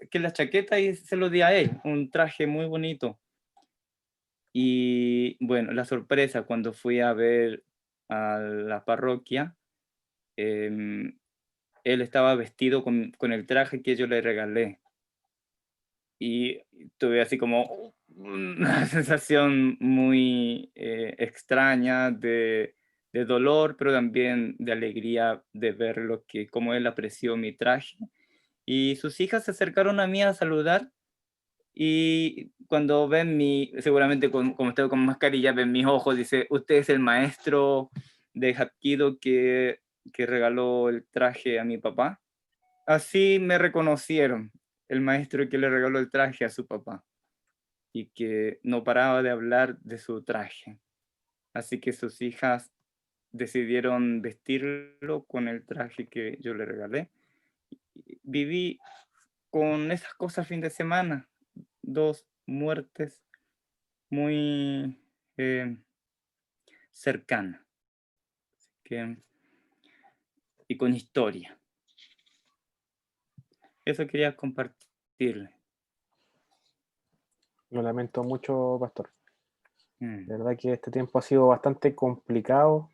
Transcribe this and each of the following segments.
que la chaqueta y se lo di a él, un traje muy bonito. Y bueno, la sorpresa cuando fui a ver a la parroquia, em, él estaba vestido con el traje que yo le regalé. Y tuve así como una sensación muy extraña de dolor, pero también de alegría de ver lo que, cómo él apreció mi traje. Y sus hijas se acercaron a mí a saludar y cuando ven mi, seguramente como estoy con mascarilla, ven mis ojos, dice, usted es el maestro de Hapkido que regaló el traje a mi papá. Así me reconocieron, el maestro que le regaló el traje a su papá y que no paraba de hablar de su traje. Así que sus hijas decidieron vestirlo con el traje que yo le regalé. Viví con esas cosas fin de semana, dos muertes muy eh, cercanas que, y con historia. Eso quería compartirle. Lo lamento mucho, Pastor. Mm. De verdad que este tiempo ha sido bastante complicado.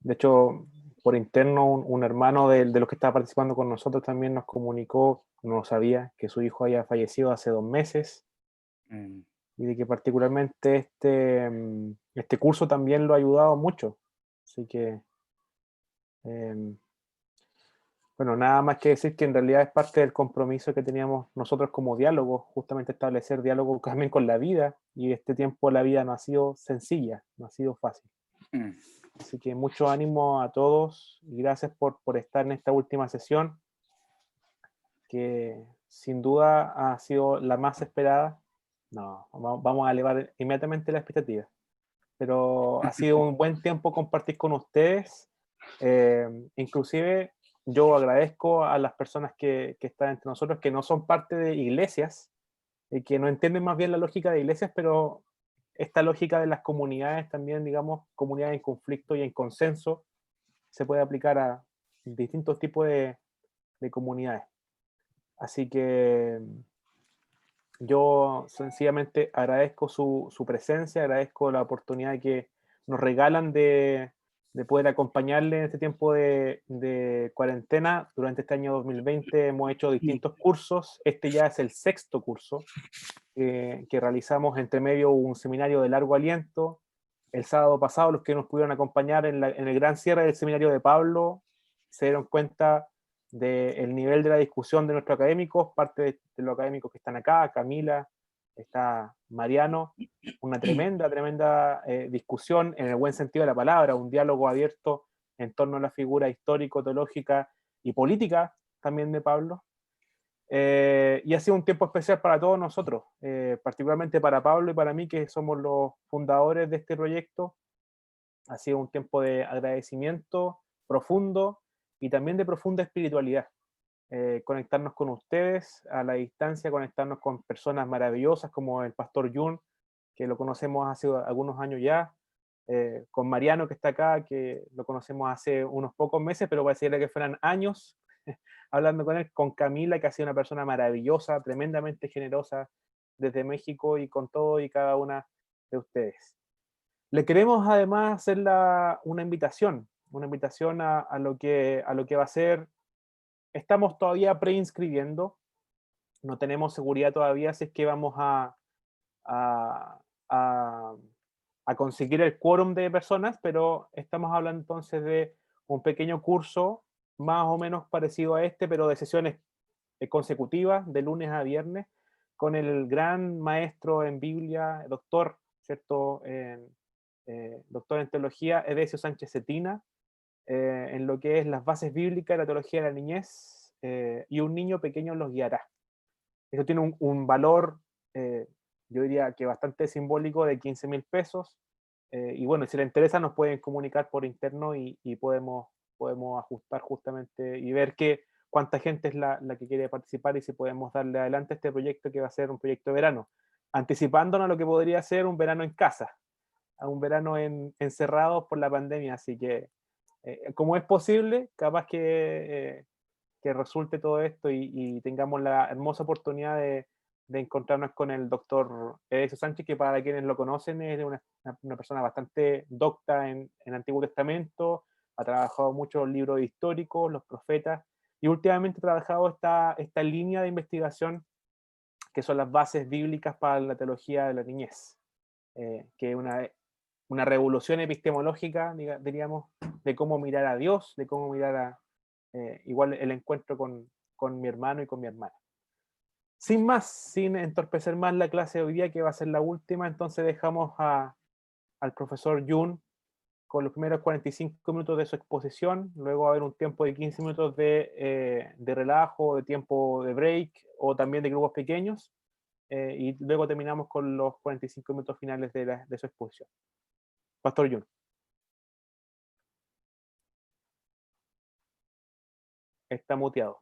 De hecho, por interno, un hermano de los que estaba participando con nosotros también nos comunicó, no lo sabía, que su hijo había fallecido hace 2 meses Mm. y de que particularmente este curso también lo ha ayudado mucho. Así que, em, bueno, nada más que decir que en realidad es parte del compromiso que teníamos nosotros como diálogo, justamente establecer diálogo también con la vida, y este tiempo la vida no ha sido sencilla, no ha sido fácil. Mm. Así que mucho ánimo a todos y gracias por estar en esta última sesión, que sin duda ha sido la más esperada. No, vamos a elevar inmediatamente la expectativa, pero ha sido un buen tiempo compartir con ustedes. Inclusive yo agradezco a las personas que están entre nosotros, que no son parte de iglesias, y que no entienden más bien la lógica de iglesias, pero esta lógica de las comunidades también, digamos, comunidades en conflicto y en consenso, se puede aplicar a distintos tipos de comunidades. Así que yo sencillamente agradezco su presencia, agradezco la oportunidad que nos regalan de poder acompañarle en este tiempo de cuarentena. Durante este año 2020 hemos hecho distintos cursos. Este ya es el sexto curso que realizamos. Entre medio un seminario de largo aliento. El sábado pasado, los que nos pudieron acompañar en el gran cierre del seminario de Pablo se dieron cuenta del nivel de la discusión de nuestros académicos, parte de los académicos que están acá, Camila, está Mariano, una tremenda discusión en el buen sentido de la palabra, un diálogo abierto en torno a la figura histórico, teológica y política también de Pablo. Y ha sido un tiempo especial para todos nosotros, particularmente para Pablo y para mí, que somos los fundadores de este proyecto. Ha sido un tiempo de agradecimiento profundo y también de profunda espiritualidad. Conectarnos con ustedes a la distancia, conectarnos con personas maravillosas como el pastor Jun, que lo conocemos hace algunos años ya, con Mariano que está acá, que lo conocemos hace unos pocos meses, pero pareciera que fueran años hablando con él, con Camila, que ha sido una persona maravillosa, tremendamente generosa desde México, y con todo y cada una de ustedes. Le queremos además hacer una invitación a lo que va a ser. Estamos todavía preinscribiendo, no tenemos seguridad todavía si es que vamos a, a, a conseguir el quórum de personas, pero estamos hablando entonces de un pequeño curso más o menos parecido a este, pero de sesiones consecutivas, de lunes a viernes, con el gran maestro en Biblia, doctor, ¿cierto? Doctor en teología, Edesio Sánchez Cetina, en lo que es las bases bíblicas de la teología de la niñez, y un niño pequeño los guiará. Eso tiene un valor, eh, yo diría que bastante simbólico, de 15.000 pesos. Y bueno, si les interesa, nos pueden comunicar por interno y podemos ajustar justamente y ver cuánta gente es la que quiere participar y si podemos darle adelante este proyecto, que va a ser un proyecto de verano, anticipándonos a lo que podría ser un verano en casa, a un verano encerrados por la pandemia. Así que, como es posible, capaz que que resulte todo esto y tengamos la hermosa oportunidad de encontrarnos con el doctor Edesio Sánchez, que para quienes lo conocen es una persona bastante docta en Antiguo Testamento, ha trabajado muchos libros históricos, los profetas, y últimamente ha trabajado esta línea de investigación que son las bases bíblicas para la teología de la niñez, que es una revolución epistemológica, diríamos, de cómo mirar a Dios, de cómo mirar igual el encuentro con mi hermano y con mi hermana. Sin más, sin entorpecer más la clase de hoy día, que va a ser la última, entonces dejamos al profesor Jun con los primeros 45 minutos de su exposición, luego va a haber un tiempo de 15 minutos de relajo, de tiempo de break o también de grupos pequeños, y luego terminamos con los 45 minutos finales de su exposición. Pastor Jun. Está muteado.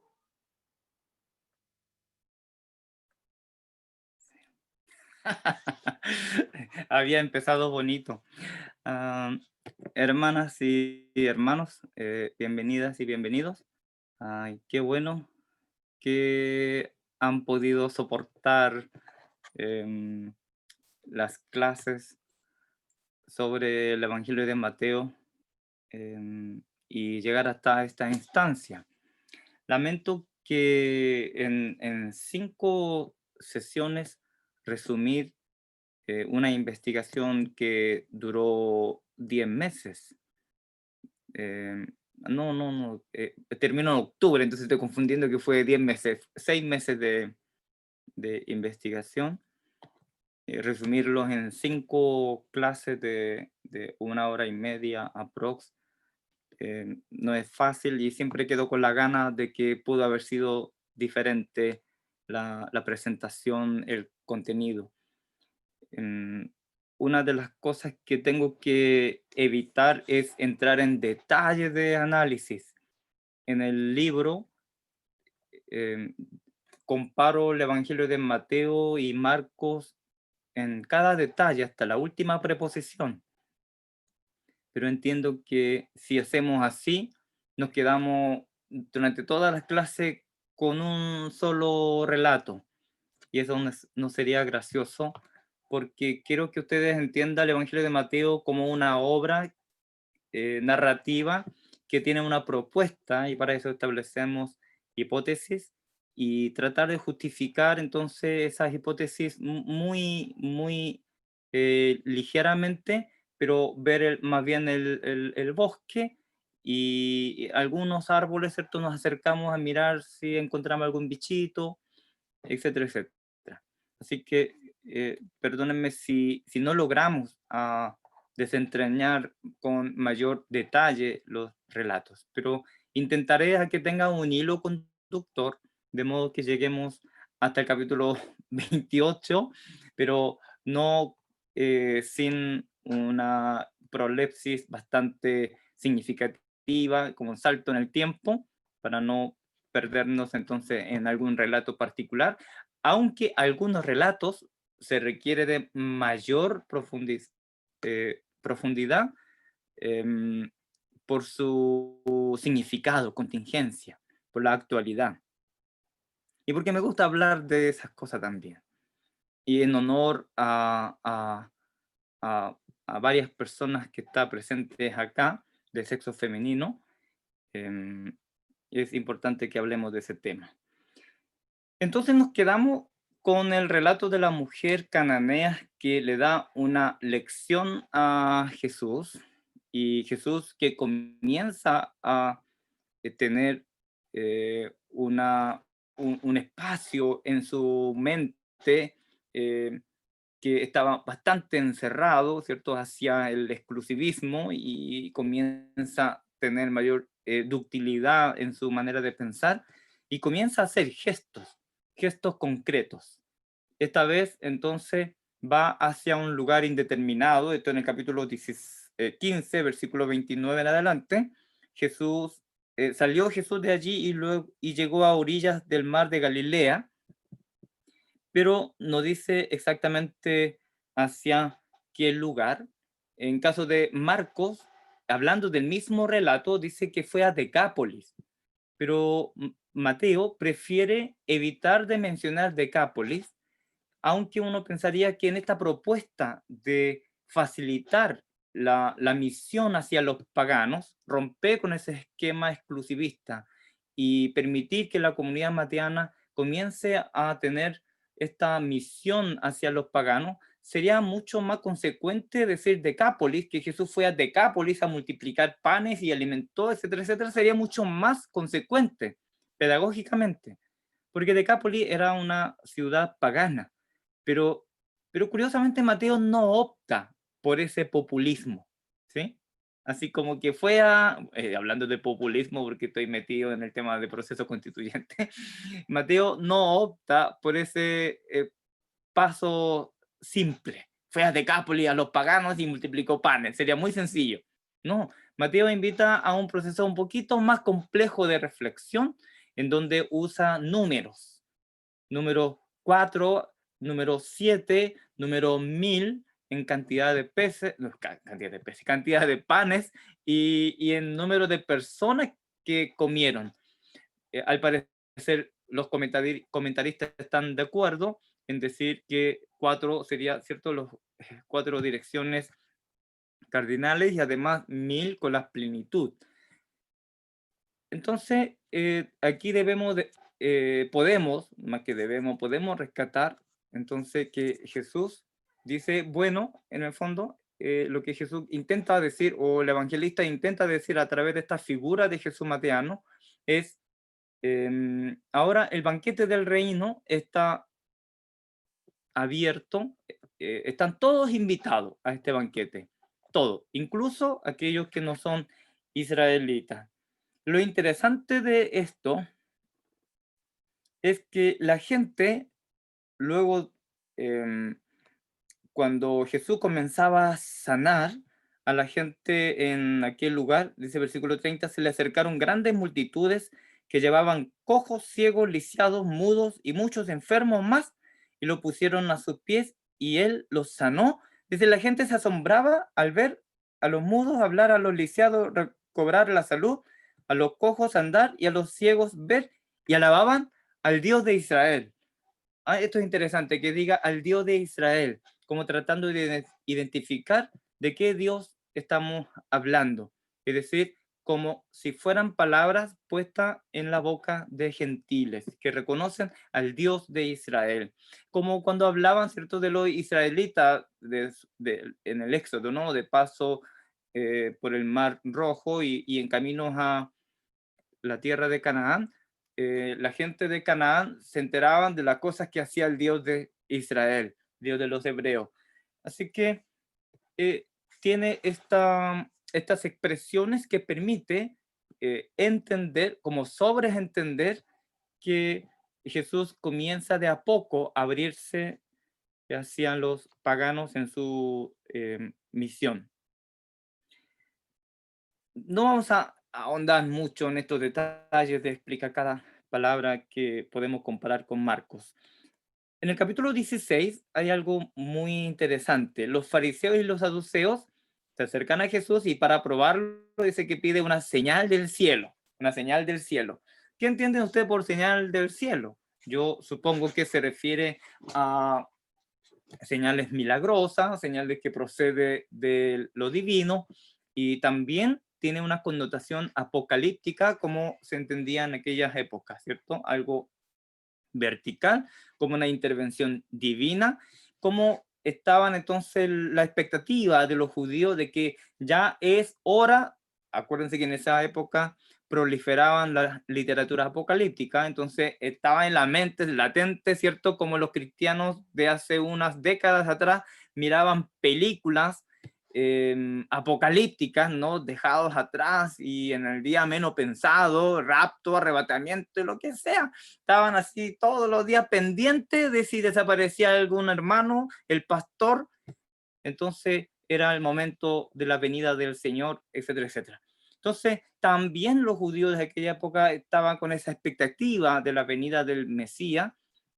Había empezado bonito. Ah, hermanas y hermanos, bienvenidas y bienvenidos. Ay, qué bueno que han podido soportar em, las clases sobre el Evangelio de Mateo y llegar hasta esta instancia. Lamento que en 5 sesiones resumir una investigación que duró 10 meses. No, terminó en octubre, entonces estoy confundiendo que fue 10 meses, 6 meses de investigación. Resumirlos en 5 clases de 1 hora y media aprox. No es fácil y siempre quedo con la gana de que pudo haber sido diferente la presentación, el contenido. Una de las cosas que tengo que evitar es entrar en detalles de análisis. En el libro em, comparo el Evangelio de Mateo y Marcos en cada detalle, hasta la última preposición. Pero entiendo que si hacemos así, nos quedamos durante todas las clases con un solo relato. Y eso no sería gracioso, porque quiero que ustedes entiendan el Evangelio de Mateo como una obra narrativa que tiene una propuesta, y para eso establecemos hipótesis y tratar de justificar entonces esas hipótesis muy ligeramente, pero ver más bien el bosque y algunos árboles, ¿cierto? Nos acercamos a mirar si encontramos algún bichito, etcétera, etcétera. Así que perdónenme si no logramos desentrañar con mayor detalle los relatos, pero intentaré a que tenga un hilo conductor, de modo que lleguemos hasta el capítulo 28, pero no sin una prolepsis bastante significativa, como un salto en el tiempo, para no perdernos entonces en algún relato particular, aunque algunos relatos se requiere de mayor profundidad por su significado, contingencia, por la actualidad. Y porque me gusta hablar de esas cosas también. Y en honor a varias personas que están presentes acá, de sexo femenino, es importante que hablemos de ese tema. Entonces nos quedamos con el relato de la mujer cananea que le da una lección a Jesús, y Jesús que comienza a tener un espacio en su mente que estaba bastante encerrado, ¿cierto?, hacia el exclusivismo, y comienza a tener mayor ductilidad en su manera de pensar y comienza a hacer gestos concretos. Esta vez entonces va hacia un lugar indeterminado. Esto en el capítulo 15, versículo 29 en adelante. Salió Jesús de allí y llegó a orillas del mar de Galilea, pero no dice exactamente hacia qué lugar. En caso de Marcos, hablando del mismo relato, dice que fue a Decápolis, pero Mateo prefiere evitar de mencionar Decápolis, aunque uno pensaría que en esta propuesta de facilitar la misión hacia los paganos, romper con ese esquema exclusivista y permitir que la comunidad mateana comience a tener esta misión hacia los paganos, sería mucho más consecuente decir Decápolis, que Jesús fue a Decápolis a multiplicar panes y alimentó, etcétera, etcétera, sería mucho más consecuente pedagógicamente, porque Decápolis era una ciudad pagana, pero, pero curiosamente Mateo no opta por ese populismo, ¿sí? Así como que fue a, hablando de populismo porque estoy metido en el tema de proceso constituyente, Mateo no opta por ese paso simple. Fue a Decápolis a los paganos y multiplicó panes, sería muy sencillo. No, Mateo invita a un proceso un poquito más complejo de reflexión en donde usa números. Número 4, número 7, número 1000 en cantidad de peces, no, cantidad de panes y en número de personas que comieron. Al parecer, los comentaristas están de acuerdo en decir que 4 sería, ¿cierto?, los 4 direcciones cardinales y además 1000 con la plenitud. Entonces, aquí podemos, más que debemos, podemos rescatar entonces que Jesús dice, bueno, en el fondo, lo que Jesús intenta decir, o el evangelista intenta decir a través de esta figura de Jesús mateano, es, ahora el banquete del reino está abierto, están todos invitados a este banquete, todos, incluso aquellos que no son israelitas. Lo interesante de esto es que la gente, luego, cuando Jesús comenzaba a sanar a la gente en aquel lugar, dice versículo 30, se le acercaron grandes multitudes que llevaban cojos, ciegos, lisiados, mudos y muchos enfermos más, y lo pusieron a sus pies y él los sanó. Dice, la gente se asombraba al ver a los mudos hablar, a los lisiados recobrar la salud, a los cojos andar y a los ciegos ver, y alababan al Dios de Israel. Esto es interesante, que diga al Dios de Israel, como tratando de identificar de qué Dios estamos hablando. Es decir, como si fueran palabras puestas en la boca de gentiles, que reconocen al Dios de Israel. Como cuando hablaban, ¿cierto?, de los israelitas en el Éxodo, ¿no?, de paso por el Mar Rojo y en caminos a la tierra de Canaán. La gente de Canaán se enteraban de las cosas que hacía el Dios de Israel, Dios de los hebreos. Así que tiene estas expresiones que permite entender, como sobreentender, que Jesús comienza de a poco a abrirse hacia los paganos en su misión. No vamos a ahondar mucho en estos detalles de explicar cada palabra que podemos comparar con Marcos. En el capítulo 16 hay algo muy interesante. Los fariseos y los saduceos se acercan a Jesús y para probarlo dice que pide una señal del cielo, una señal del cielo. ¿Qué entiende usted por señal del cielo? Yo supongo que se refiere a señales milagrosas, señales que procede de lo divino, y también tiene una connotación apocalíptica como se entendía en aquellas épocas, ¿cierto? Algo vertical, como una intervención divina, como estaban entonces la expectativa de los judíos de que ya es hora. Acuérdense que en esa época proliferaban las literaturas apocalípticas, entonces estaba en la mente latente, ¿cierto? Como los cristianos de hace unas décadas atrás miraban películas apocalípticas, ¿no? Dejados atrás y en el día menos pensado, rapto, arrebatamiento, lo que sea. Estaban así todos los días pendientes de si desaparecía algún hermano, el pastor. Entonces era el momento de la venida del Señor, etcétera, etcétera. Entonces también los judíos de aquella época estaban con esa expectativa de la venida del Mesías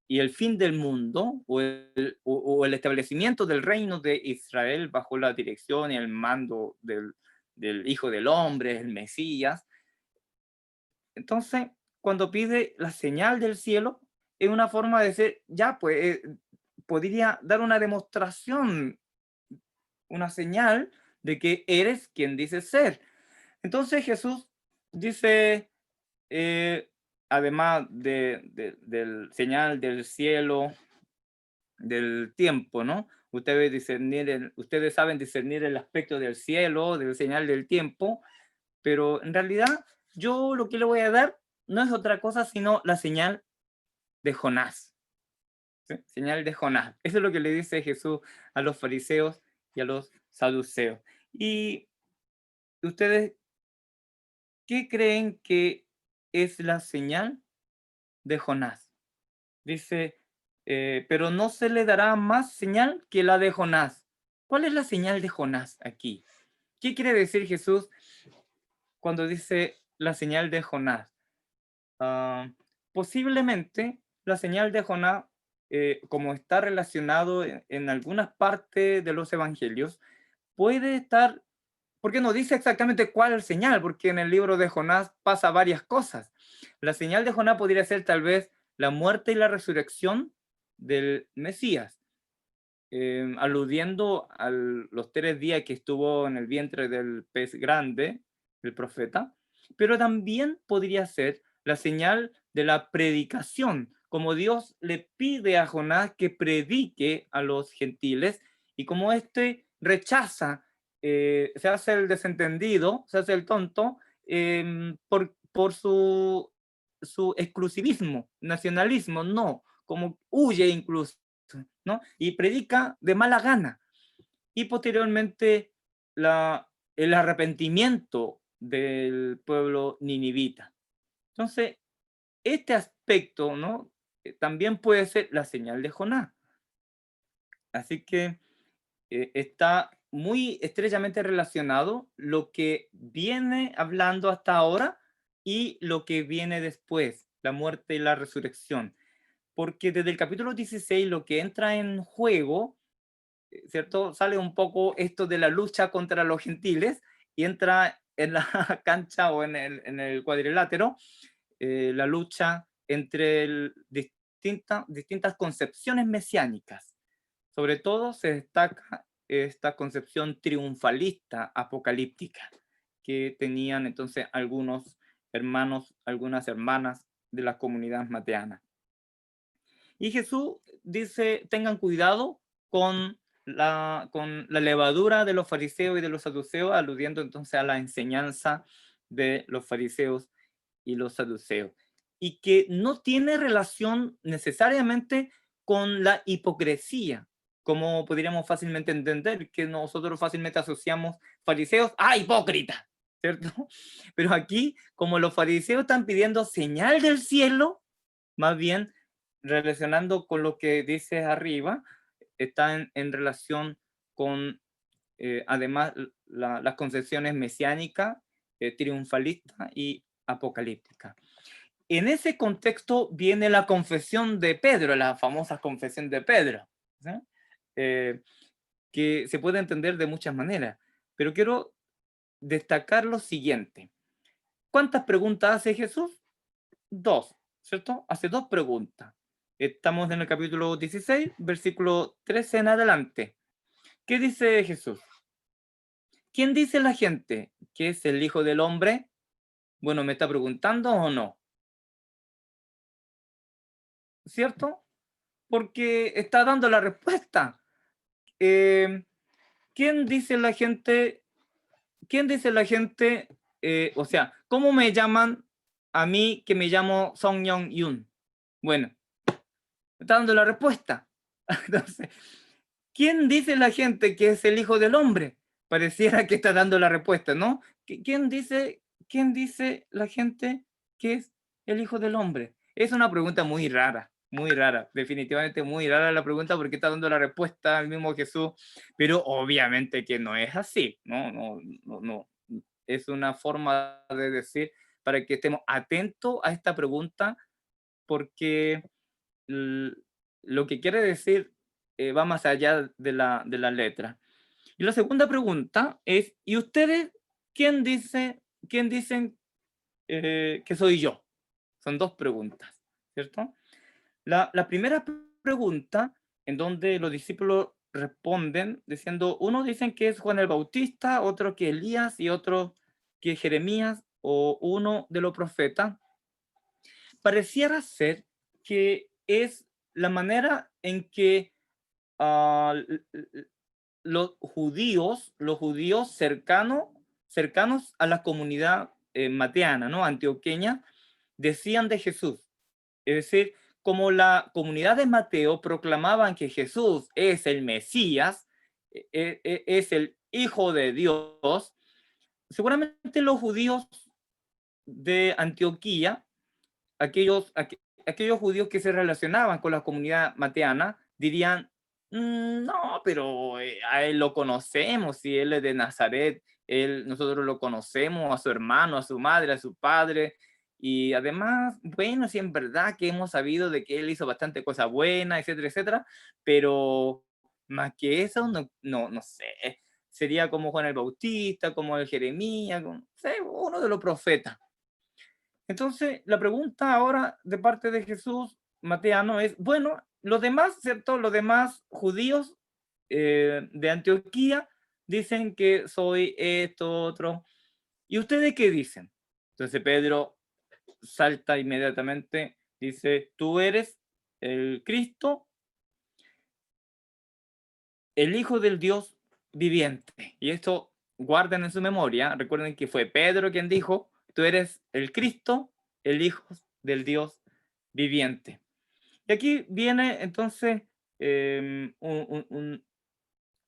y el fin del mundo o el establecimiento del reino de Israel bajo la dirección y el mando del Hijo del Hombre, el Mesías. Entonces cuando pide la señal del cielo, es una forma de decir, ya, pues, podría dar una demostración, una señal de que eres quien dices ser. Entonces Jesús dice, eh, además del señal del cielo, del tiempo, ¿no? Ustedes saben discernir el aspecto del cielo, del señal del tiempo, pero en realidad yo lo que le voy a dar no es otra cosa sino la señal de Jonás. ¿Sí? Señal de Jonás. Eso es lo que le dice Jesús a los fariseos y a los saduceos. ¿Y ustedes qué creen que es la señal de Jonás? Dice, pero no se le dará más señal que la de Jonás. ¿Cuál es la señal de Jonás aquí? ¿Qué quiere decir Jesús cuando dice la señal de Jonás? Ah, posiblemente la señal de Jonás, como está relacionado en algunas partes de los evangelios, puede estar, porque no dice exactamente cuál es la señal, porque en el libro de Jonás pasa varias cosas. La señal de Jonás podría ser tal vez la muerte y la resurrección del Mesías, aludiendo a los 3 días que estuvo en el vientre del pez grande, el profeta, pero también podría ser la señal de la predicación, como Dios le pide a Jonás que predique a los gentiles, y como éste rechaza, se hace el desentendido, se hace el tonto, por su exclusivismo, nacionalismo, no, como huye incluso, ¿no? Y predica de mala gana. Y posteriormente el arrepentimiento del pueblo ninivita. Entonces, este aspecto, ¿no? También puede ser la señal de Jonás. Así que está muy estrechamente relacionado lo que viene hablando hasta ahora y lo que viene después, la muerte y la resurrección. Porque desde el capítulo 16 lo que entra en juego, ¿cierto? Sale un poco esto de la lucha contra los gentiles y entra en la cancha o en el cuadrilátero, la lucha entre distintas concepciones mesiánicas. Sobre todo se destaca esta concepción triunfalista apocalíptica que tenían entonces algunos hermanos, algunas hermanas de la comunidad mateana. Y Jesús dice, tengan cuidado con la levadura de los fariseos y de los saduceos, aludiendo entonces a la enseñanza de los fariseos y los saduceos, y que no tiene relación necesariamente con la hipocresía, como podríamos fácilmente entender, que nosotros fácilmente asociamos fariseos a hipócritas, ¿cierto? Pero aquí, como los fariseos están pidiendo señal del cielo, más bien relacionando con lo que dice arriba, está en relación con, además, las concepciones mesiánicas, triunfalistas y apocalípticas. En ese contexto viene la confesión de Pedro, la famosa confesión de Pedro, ¿sí? Que se puede entender de muchas maneras, pero quiero destacar lo siguiente. ¿Cuántas preguntas hace Jesús? 2, ¿cierto? Hace 2 preguntas. Estamos en el capítulo 16, versículo 13 en adelante. ¿Qué dice Jesús? ¿Quién dice la gente que es el Hijo del Hombre? Bueno, ¿me está preguntando o no? ¿Cierto? Porque está dando la respuesta. Eh, ¿Quién dice la gente? ¿Quién dice la gente? O sea, ¿cómo me llaman a mí que me llamo Song Young Yun? Bueno, está dando la respuesta. Entonces, ¿quién dice la gente que es el Hijo del Hombre? Pareciera que está dando la respuesta, ¿no? ¿Quién dice la gente que es el Hijo del Hombre? Es una pregunta muy rara, definitivamente muy rara la pregunta porque está dando la respuesta al mismo Jesús, pero obviamente que no es así, ¿no? No. Es una forma de decir para que estemos atentos a esta pregunta porque lo que quiere decir va más allá de la letra. Y la segunda pregunta es, ¿y ustedes quién dicen que soy yo? Son dos preguntas, ¿cierto? La primera pregunta, en donde los discípulos responden diciendo, uno dicen que es Juan el Bautista, otro que Elías y otro que Jeremías o uno de los profetas, pareciera ser que es la manera en que los judíos cercanos a la comunidad mateana, ¿no? Antioqueña, decían de Jesús. Es decir, como la comunidad de Mateo proclamaban que Jesús es el Mesías, es el Hijo de Dios, seguramente los judíos de Antioquía, aquellos judíos que se relacionaban con la comunidad mateana, dirían, no, pero a él lo conocemos, si él es de Nazaret, nosotros lo conocemos, a su hermano, a su madre, a su padre, y además, bueno, sí, en verdad que hemos sabido de que él hizo bastante cosas buenas, etcétera, etcétera, pero más que eso, no sé, sería como Juan el Bautista, como el Jeremías, no sé, uno de los profetas. Entonces, la pregunta ahora de parte de Jesús Mateano es, bueno, los demás, ¿cierto? Los demás judíos de Antioquía dicen que soy esto, otro. ¿Y ustedes qué dicen? Entonces Pedro salta inmediatamente, dice, tú eres el Cristo, el Hijo del Dios viviente. Y esto guarden en su memoria, recuerden que fue Pedro quien dijo, tú eres el Cristo, el Hijo del Dios viviente. Y aquí viene entonces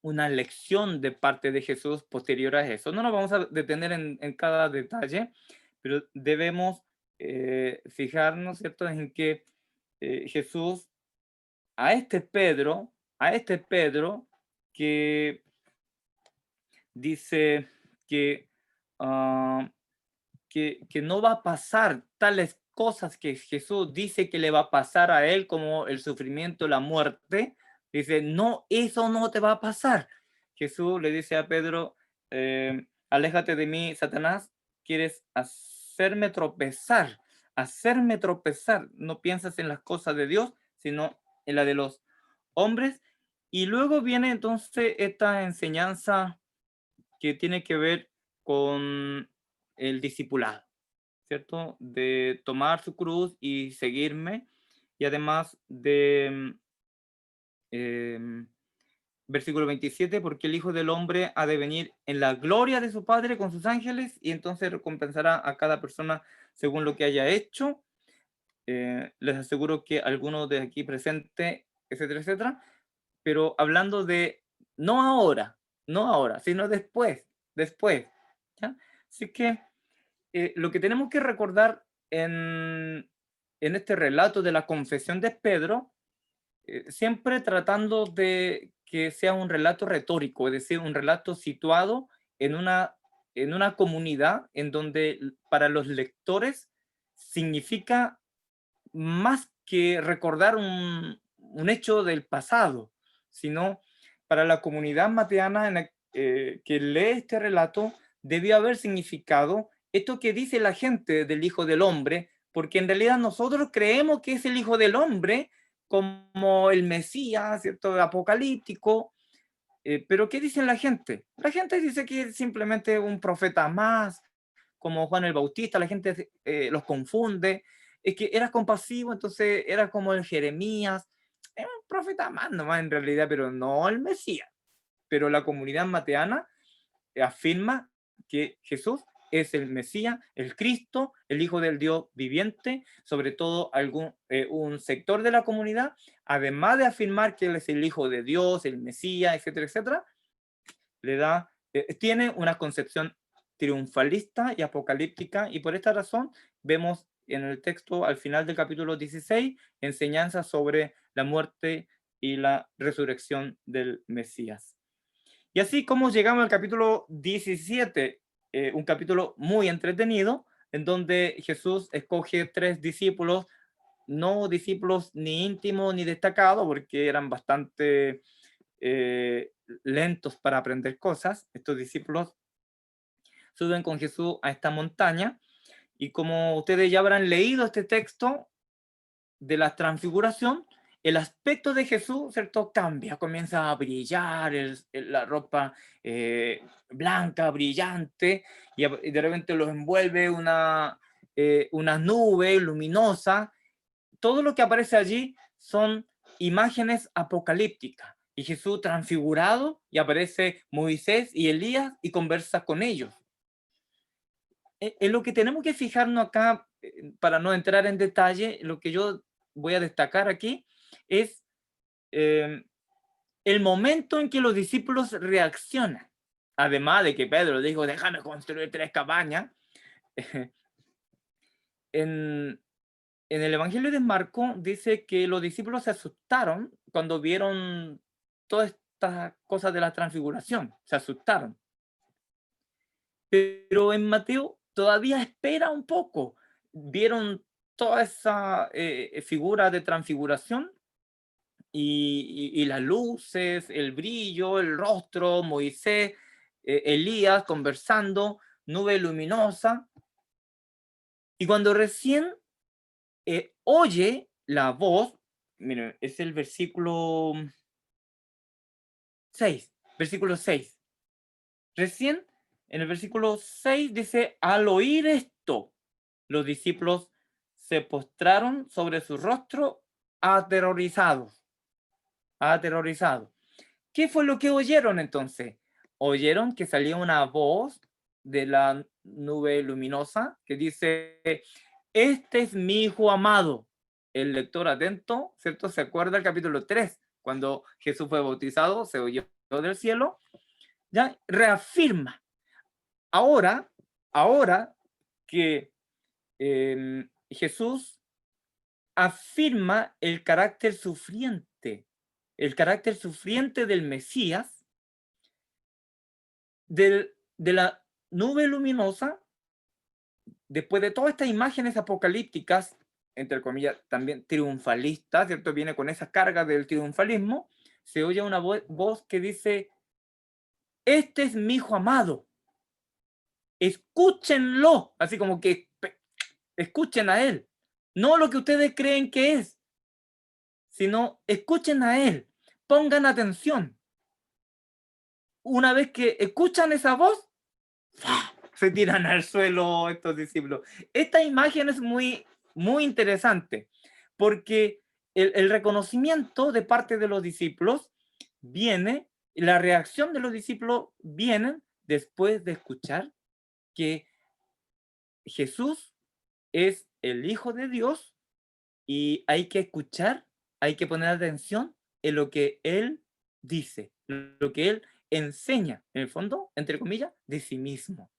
una lección de parte de Jesús posterior a eso. No nos vamos a detener en cada detalle, pero debemos fijarnos, ¿cierto?, en que Jesús a este Pedro que dice que, ah, que no va a pasar tales cosas que Jesús dice que le va a pasar a él, como el sufrimiento, la muerte, dice, no, eso no te va a pasar. Jesús le dice a Pedro, aléjate de mí, Satanás, quieres hacerme tropezar, no piensas en las cosas de Dios, sino en la de los hombres. Y luego viene entonces esta enseñanza que tiene que ver con el discipulado, ¿cierto? De tomar su cruz y seguirme, y además de, versículo 27, porque el Hijo del Hombre ha de venir en la gloria de su Padre con sus ángeles, y entonces recompensará a cada persona según lo que haya hecho. Les aseguro que algunos de aquí presentes, etcétera, etcétera, pero hablando de no ahora, sino después, ¿ya? Así que lo que tenemos que recordar en este relato de la confesión de Pedro, siempre tratando de que sea un relato retórico, es decir, un relato situado en una comunidad en donde para los lectores significa más que recordar un hecho del pasado, sino para la comunidad mateana que lee este relato, debió haber significado esto que dice la gente del Hijo del Hombre, porque en realidad nosotros creemos que es el Hijo del Hombre como el Mesías, ¿cierto? Apocalíptico, pero ¿qué dice la gente? La gente dice que es simplemente un profeta más, como Juan el Bautista, la gente los confunde, es que era compasivo, entonces era como el Jeremías, era un profeta más nomás en realidad, pero no el Mesías. Pero la comunidad mateana afirma que Jesús es el Mesías, el Cristo, el Hijo del Dios viviente, sobre todo un sector de la comunidad, además de afirmar que Él es el Hijo de Dios, el Mesías, etcétera, etcétera, tiene una concepción triunfalista y apocalíptica, y por esta razón vemos en el texto al final del capítulo 16 enseñanzas sobre la muerte y la resurrección del Mesías. Y así como llegamos al capítulo 17, un capítulo muy entretenido, en donde Jesús escoge 3 discípulos, no discípulos ni íntimos ni destacados, porque eran bastante lentos para aprender cosas. Estos discípulos suben con Jesús a esta montaña Y como ustedes ya habrán leído este texto de la transfiguración, el aspecto de Jesús, ¿cierto? Cambia, comienza a brillar, la ropa blanca, brillante, y de repente los envuelve una nube luminosa. Todo lo que aparece allí son imágenes apocalípticas. Y Jesús transfigurado, y aparece Moisés y Elías y conversa con ellos. En lo que tenemos que fijarnos acá, para no entrar en detalle, lo que yo voy a destacar aquí es eh, el momento en que los discípulos reaccionan. Además de que Pedro dijo, déjame construir 3 cabañas. en, en el Evangelio de Marco dice que los discípulos se asustaron cuando vieron todas estas cosas de la transfiguración. Se asustaron. Pero en Mateo todavía espera un poco. Vieron toda esa figura de transfiguración y las luces, el brillo, el rostro, Moisés, Elías conversando, nube luminosa. Y cuando recién oye la voz, miren, es el versículo 6, versículo 6. Recién en el versículo 6 dice, al oír esto, los discípulos se postraron sobre su rostro aterrorizados. Aterrorizados. ¿Qué fue lo que oyeron entonces? Oyeron que salía una voz de la nube luminosa que dice, este es mi hijo amado. El lector atento, ¿cierto? Se acuerda el capítulo 3, cuando Jesús fue bautizado, se oyó del cielo, ya reafirma. Ahora que Jesús afirma el carácter sufriente del Mesías, de la nube luminosa, después de todas estas imágenes apocalípticas, entre comillas, también triunfalistas, ¿cierto? Viene con esa carga del triunfalismo, se oye una voz que dice, este es mi hijo amado, escúchenlo, así como que escuchen a él, no lo que ustedes creen que es, sino escuchen a él, pongan atención. Una vez que escuchan esa voz, se tiran al suelo estos discípulos. Esta imagen es muy, muy interesante, porque el reconocimiento de parte de los discípulos viene, la reacción de los discípulos viene después de escuchar que Jesús es el Hijo de Dios y hay que escuchar, hay que poner atención en lo que Él dice, lo que Él enseña, en el fondo, entre comillas, de sí mismo.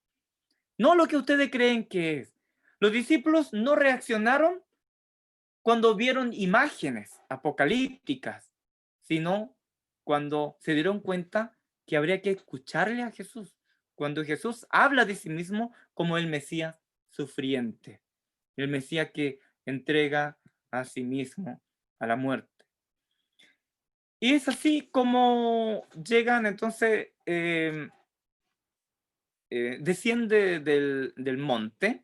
No lo que ustedes creen que es. Los discípulos no reaccionaron cuando vieron imágenes apocalípticas, sino cuando se dieron cuenta que habría que escucharle a Jesús, cuando Jesús habla de sí mismo como el Mesías sufriente, el Mesías que entrega a sí mismo a la muerte. Y es así como llegan entonces, desciende del monte,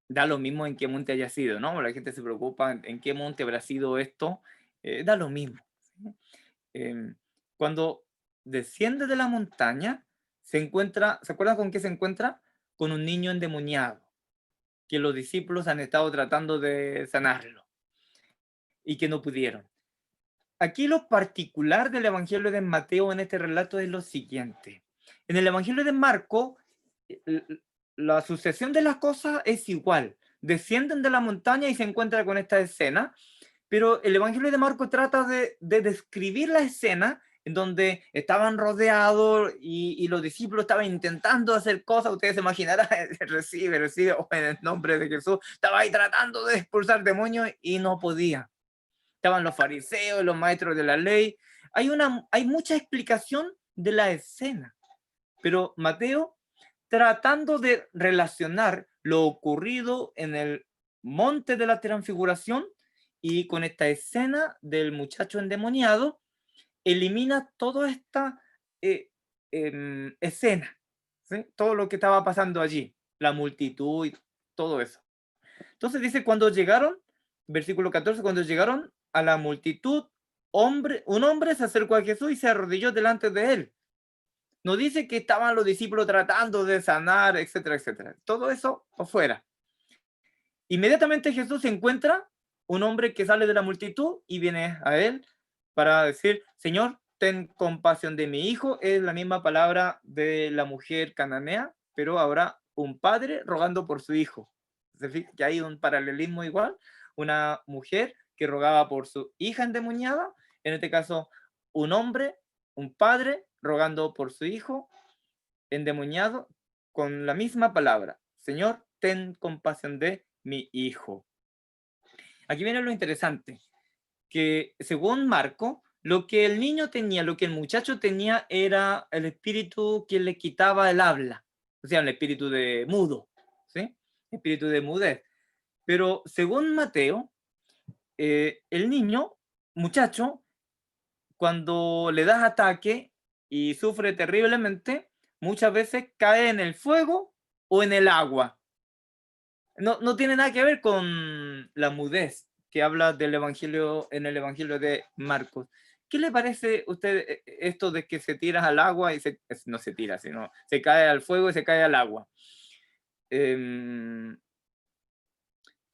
da lo mismo en qué monte haya sido, ¿no? La gente se preocupa en qué monte habrá sido esto, da lo mismo. ¿Sí? Cuando desciende de la montaña, se encuentra, ¿se acuerdan con qué se encuentra? Con un niño endemoniado, que los discípulos han estado tratando de sanarlo y que no pudieron. Aquí lo particular del Evangelio de Mateo en este relato es lo siguiente. En el Evangelio de Marco, la sucesión de las cosas es igual. Descienden de la montaña y se encuentran con esta escena, pero el Evangelio de Marco trata de describir la escena en donde estaban rodeados y los discípulos estaban intentando hacer cosas. Ustedes se imaginarán, recibe, en el nombre de Jesús. Estaba ahí tratando de expulsar demonios y no podía. Estaban los fariseos, los maestros de la ley. Hay mucha explicación de la escena, pero Mateo, tratando de relacionar lo ocurrido en el monte de la transfiguración y con esta escena del muchacho endemoniado, elimina toda esta escena, ¿sí? Todo lo que estaba pasando allí, la multitud y todo eso. Entonces dice, cuando llegaron, versículo 14, cuando llegaron a la multitud, un hombre se acercó a Jesús y se arrodilló delante de él. No dice que estaban los discípulos tratando de sanar, etcétera, etcétera. Todo eso afuera. Inmediatamente Jesús encuentra un hombre que sale de la multitud y viene a él para decir, Señor, ten compasión de mi hijo. Es la misma palabra de la mujer cananea, pero ahora un padre rogando por su hijo. Que hay un paralelismo igual. Una mujer que rogaba por su hija endemoniada, en este caso un hombre, un padre rogando por su hijo endemoniado con la misma palabra. Señor, ten compasión de mi hijo. Aquí viene lo interesante, que según Marco, lo que el niño tenía, lo que el muchacho tenía era el espíritu que le quitaba el habla, o sea, el espíritu de mudo, ¿sí? Espíritu de mudez. Pero según Mateo, el niño, muchacho, cuando le das ataque y sufre terriblemente, muchas veces cae en el fuego o en el agua. No tiene nada que ver con la mudez que habla del evangelio en el evangelio de Marcos. ¿Qué le parece a usted esto de que se tira al agua y no se tira, sino se cae al fuego y se cae al agua?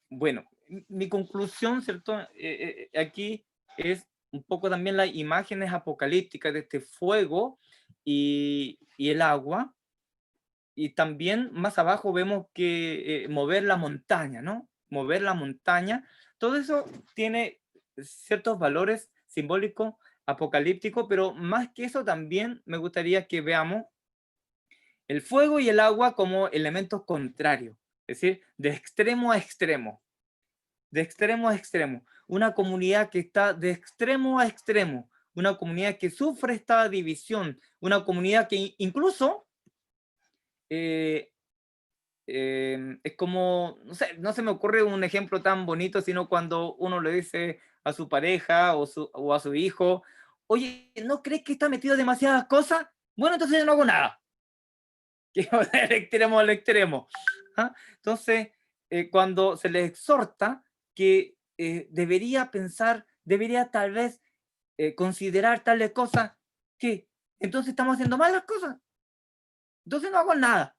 Bueno, mi conclusión, ¿cierto? Aquí es un poco también las imágenes apocalípticas de este fuego y el agua. Y también más abajo vemos que mover la montaña, ¿no? Mover la montaña. Todo eso tiene ciertos valores simbólicos, apocalípticos, pero más que eso también me gustaría que veamos el fuego y el agua como elementos contrarios, es decir, de extremo a extremo, de extremo a extremo. Una comunidad que está de extremo a extremo, una comunidad que sufre esta división, una comunidad que incluso es como, no se me ocurre un ejemplo tan bonito, sino cuando uno le dice a su pareja o a su hijo, oye, ¿no crees que está metido en demasiadas cosas? Bueno, entonces yo no hago nada. Que va del extremo al extremo. ¿Ah? Entonces, cuando se le exhorta que debería pensar, debería tal vez considerar tales cosas, que entonces estamos haciendo mal las cosas. Entonces no hago nada.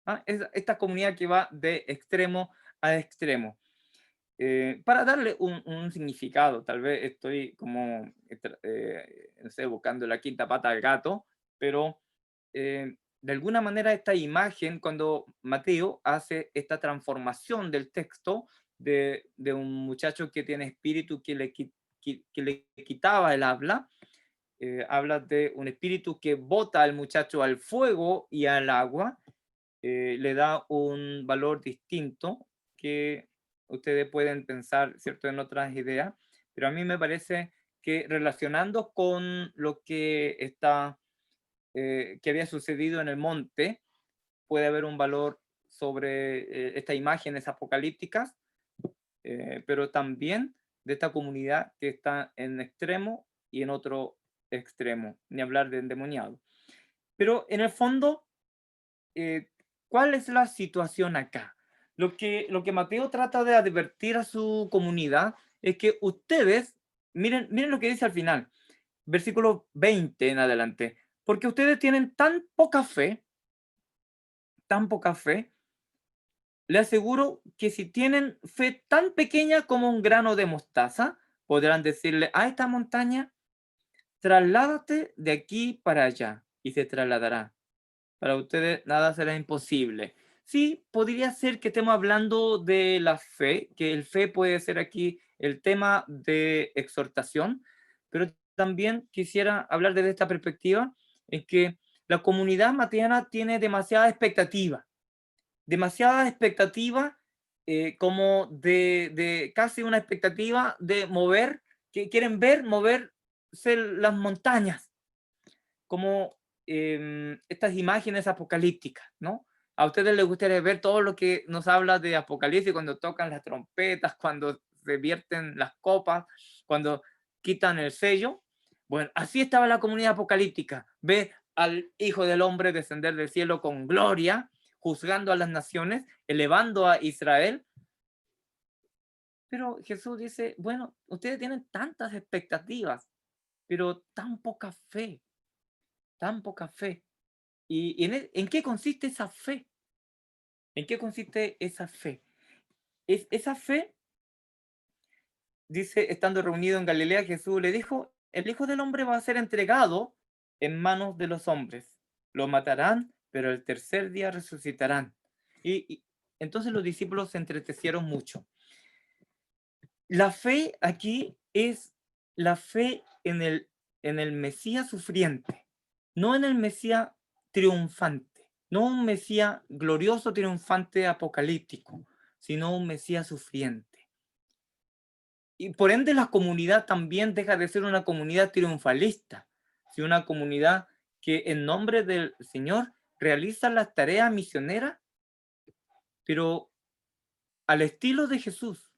¿Ah? Esta comunidad que va de extremo a extremo. Para darle un significado, tal vez estoy como, no sé, buscando la quinta pata al gato, pero de alguna manera esta imagen, cuando Mateo hace esta transformación del texto de un muchacho que tiene espíritu que le quitaba el habla, habla de un espíritu que bota al muchacho al fuego y al agua, le da un valor distinto que ustedes pueden pensar, ¿cierto?, en otras ideas, pero a mí me parece que relacionando con lo que que había sucedido en el monte, puede haber un valor sobre estas imágenes apocalípticas, pero también de esta comunidad que está en extremo y en otro extremo, ni hablar de endemoniado. Pero en el fondo, eh, ¿cuál es la situación acá? Lo que Mateo trata de advertir a su comunidad es que ustedes, miren lo que dice al final, versículo 20 en adelante, porque ustedes tienen tan poca fe, le aseguro que si tienen fe tan pequeña como un grano de mostaza, podrán decirle a esta montaña, trasládate de aquí para allá, y se trasladará. Para ustedes nada será imposible. Sí, podría ser que estemos hablando de la fe, que el fe puede ser aquí el tema de exhortación, pero también quisiera hablar desde esta perspectiva, en que la comunidad matiana tiene demasiada expectativa, como de casi una expectativa de mover, que quieren ver moverse las montañas, como estas imágenes apocalípticas, ¿no? A ustedes les gustaría ver todo lo que nos habla de Apocalipsis, cuando tocan las trompetas, cuando se vierten las copas, cuando quitan el sello. Bueno, así estaba la comunidad apocalíptica. Ve al Hijo del Hombre descender del cielo con gloria, juzgando a las naciones, elevando a Israel. Pero Jesús dice, bueno, ustedes tienen tantas expectativas, pero tan poca fe, tan poca fe. ¿Y en qué consiste esa fe? ¿En qué consiste esa fe? Esa fe, dice, estando reunido en Galilea, Jesús le dijo, el Hijo del Hombre va a ser entregado en manos de los hombres. Lo matarán, pero el tercer día resucitarán. Y entonces los discípulos se entristecieron mucho. La fe aquí es la fe en el Mesías sufriente, no en el Mesías triunfante, no un Mesías glorioso, triunfante, apocalíptico, sino un Mesías sufriente. Y por ende la comunidad también deja de ser una comunidad triunfalista, sino una comunidad que en nombre del Señor realiza las tareas misioneras, pero al estilo de Jesús,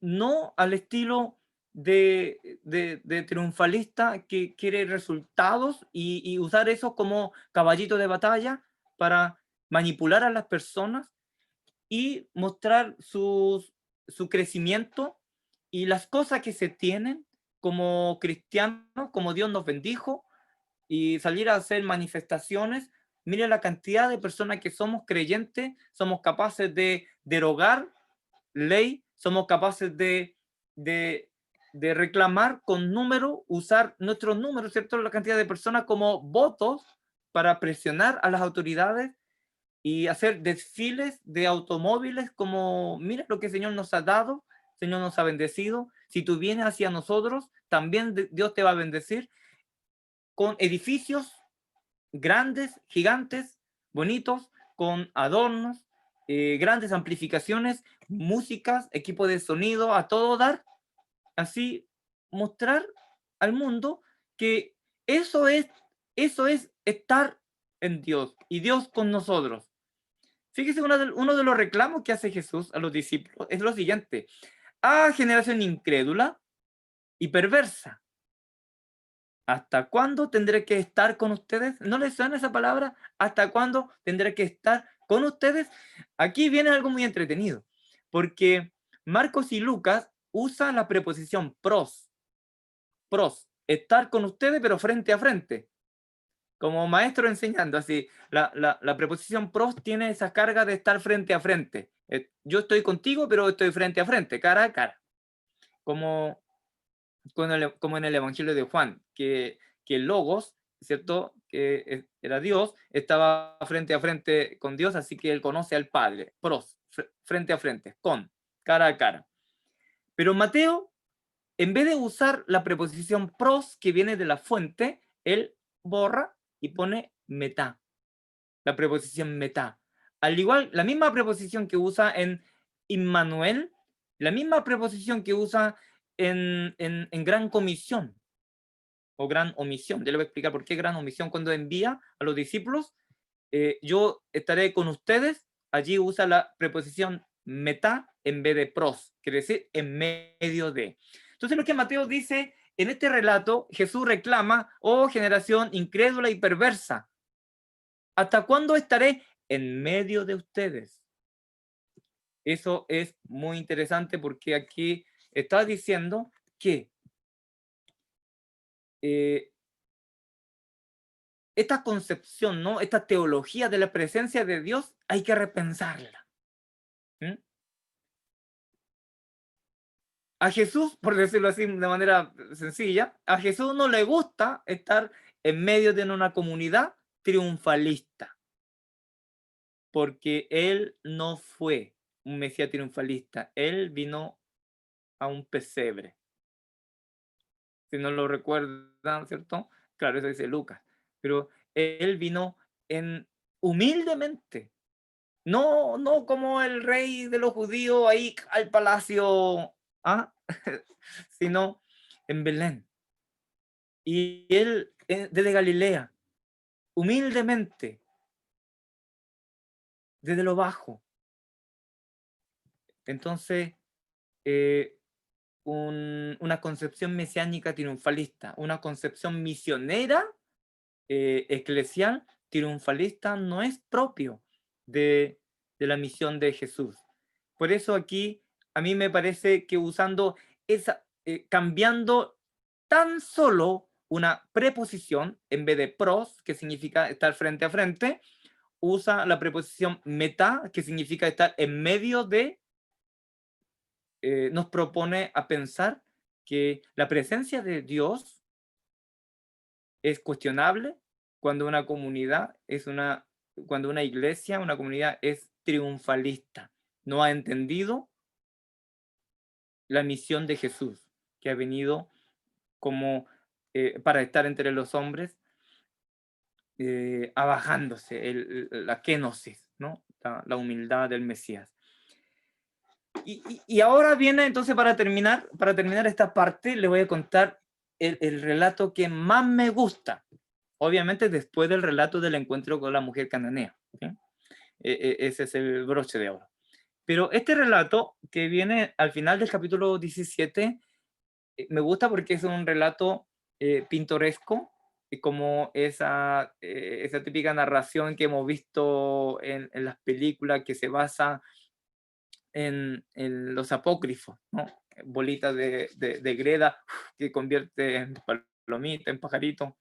no al estilo de triunfalista que quiere resultados y usar eso como caballito de batalla para manipular a las personas y mostrar su crecimiento y las cosas que se tienen como cristianos, como Dios nos bendijo, y salir a hacer manifestaciones. Mire la cantidad de personas que somos creyentes, somos capaces de derogar ley, somos capaces de, de reclamar con números, usar nuestros números, ¿cierto? La cantidad de personas como votos para presionar a las autoridades y hacer desfiles de automóviles como, mira lo que el Señor nos ha dado, el Señor nos ha bendecido. Si tú vienes hacia nosotros, también Dios te va a bendecir con edificios grandes, gigantes, bonitos, con adornos, grandes amplificaciones, músicas, equipo de sonido, a todo dar. Así mostrar al mundo que eso es, eso es estar en Dios y Dios con nosotros. Fíjese, uno de los reclamos que hace Jesús a los discípulos es lo siguiente: ah, generación incrédula y perversa, ¿hasta cuándo tendré que estar con ustedes? ¿No les suena esa palabra? ¿Hasta cuándo tendré que estar con ustedes? Aquí viene algo muy entretenido, porque Marcos y Lucas usan la preposición pros, estar con ustedes pero frente a frente, como maestro enseñando, así, la preposición pros tiene esa carga de estar frente a frente. Yo estoy contigo, pero estoy frente a frente, cara a cara, como como en el Evangelio de Juan, que el Logos, ¿cierto? Que era Dios, estaba frente a frente con Dios, así que él conoce al Padre, pros, frente a frente, con, cara a cara. Pero Mateo, en vez de usar la preposición pros que viene de la fuente, él borra y pone metá, la preposición metá. Al igual, la misma preposición que usa en Immanuel, la misma preposición que usa en gran comisión o gran omisión. Ya le voy a explicar por qué gran omisión. Cuando envía a los discípulos, yo estaré con ustedes, allí usa la preposición metá en vez de pros, quiere decir en medio de. Entonces lo que Mateo dice en este relato, Jesús reclama: oh generación incrédula y perversa, ¿hasta cuándo estaré en medio de ustedes? Eso es muy interesante porque aquí está diciendo que eh, esta concepción, ¿no? Esta teología de la presencia de Dios hay que repensarla. ¿Mm? A Jesús, por decirlo así de manera sencilla, a Jesús no le gusta estar en medio de una comunidad triunfalista, porque él no fue un Mesías triunfalista, él vino a un pesebre. Si no lo recuerdan, ¿cierto? Claro, eso dice Lucas, pero él vino en humildemente, no como el rey de los judíos ahí al palacio, ¿ah? sino en Belén. Y él desde Galilea, humildemente, desde lo bajo. Entonces, eh, una concepción mesiánica triunfalista, una concepción misionera, eclesial, triunfalista, no es propio de la misión de Jesús. Por eso aquí a mí me parece que usando cambiando tan solo una preposición en vez de pros, que significa estar frente a frente, usa la preposición meta, que significa estar en medio de, nos propone a pensar que la presencia de Dios es cuestionable cuando una comunidad cuando una iglesia, una comunidad es triunfalista, no ha entendido la misión de Jesús, que ha venido como para estar entre los hombres, abajándose, la kenosis, ¿no? La humildad del Mesías. Y ahora viene entonces para terminar esta parte, le voy a contar el relato que más me gusta, obviamente después del relato del encuentro con la mujer cananea, ¿sí? Ese es el broche de oro. Pero este relato que viene al final del capítulo 17 me gusta porque es un relato pintoresco, como esa típica narración que hemos visto en las películas, que se basa en los apócrifos, ¿no? Bolitas de greda que convierte en palomita, en pajarito.